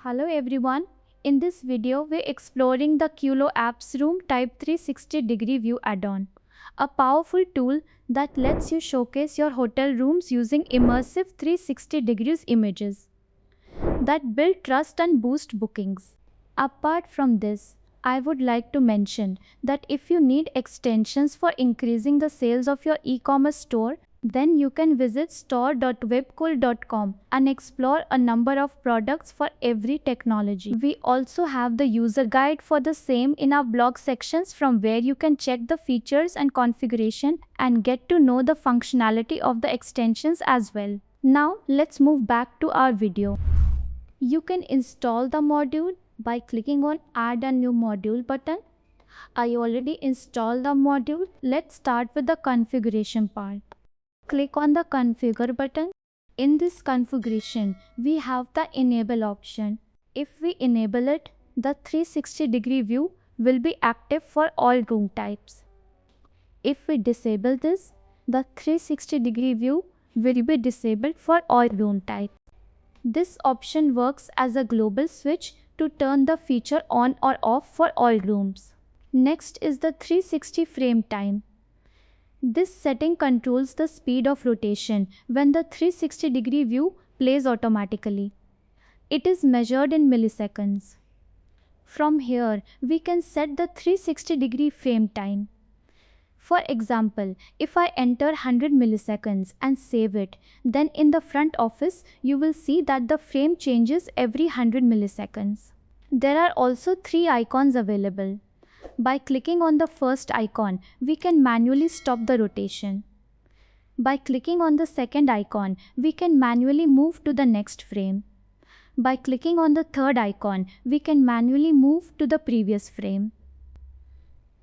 Hello everyone. In this video, we're exploring the QloApps Room Type 360-degree view add-on, a powerful tool that lets you showcase your hotel rooms using immersive 360 degrees images that build trust and boost bookings. Apart from this, I would like to mention that if you need extensions for increasing the sales of your e-commerce store, then you can visit store.webkul.com and explore a number of products for every technology. We also have the user guide for the same in our blog sections, from where you can check the features and configuration and get to know the functionality of the extensions as well. Now let's move back to our video. You can install the module by clicking on Add a New Module button. I already installed the module. Let's start with the configuration part. Click on the Configure button. In this configuration, we have the Enable option. If we enable it, the 360-degree view will be active for all room types. If we disable this, the 360-degree view will be disabled for all room types. This option works as a global switch to turn the feature on or off for all rooms. Next is the 360 frame time. This setting controls the speed of rotation when the 360-degree view plays automatically. It is measured in milliseconds. From here, we can set the 360-degree frame time. For example, if I enter 100 milliseconds and save it, then in the front office, you will see that the frame changes every 100 milliseconds. There are also 3 icons available. By clicking on the first icon, we can manually stop the rotation. By clicking on the second icon, we can manually move to the next frame. By clicking on the third icon, we can manually move to the previous frame.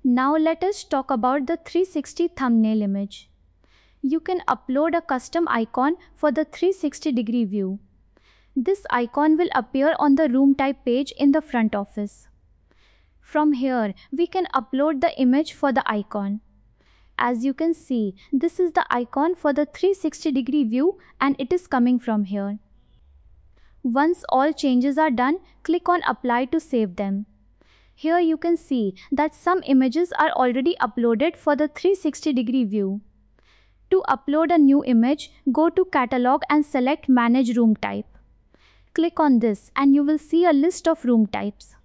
Now let us talk about the 360 thumbnail image. You can upload a custom icon for the 360-degree view. This icon will appear on the room type page in the front office. From here, we can upload the image for the icon. As you can see, this is the icon for the 360-degree view and it is coming from here. Once all changes are done, click on Apply to save them. Here you can see that some images are already uploaded for the 360-degree view. To upload a new image, go to Catalog and select Manage Room Type. Click on this and you will see a list of room types.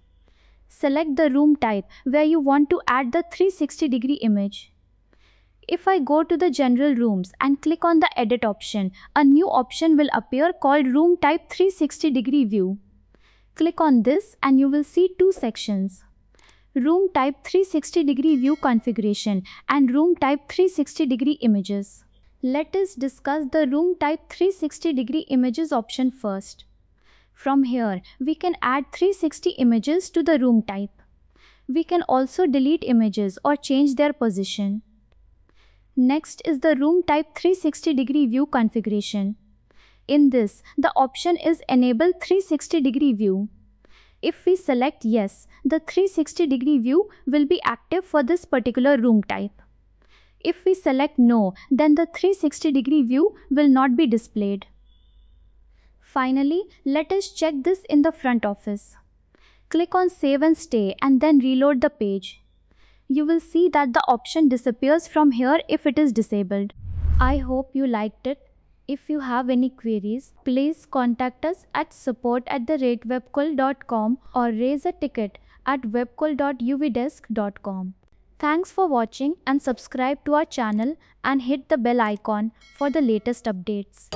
Select the room type where you want to add the 360-degree image. If I go to the General Rooms and click on the Edit option, a new option will appear called Room Type 360-degree View. Click on this and you will see 2 sections: Room Type 360-degree View Configuration and Room Type 360-degree Images. Let us discuss the Room Type 360-degree Images option first. From here, we can add 360 images to the room type. We can also delete images or change their position. Next is the Room Type 360-degree View Configuration. In this, the option is Enable 360-degree View. If we select Yes, the 360-degree view will be active for this particular room type. If we select No, then the 360-degree view will not be displayed. Finally, let us check this in the front office. Click on Save and Stay and then reload the page. You will see that the option disappears from here if it is disabled. I hope you liked it. If you have any queries, please contact us at support@webkul.com or raise a ticket at webkul.uvdesk.com. Thanks for watching and subscribe to our channel and hit the bell icon for the latest updates.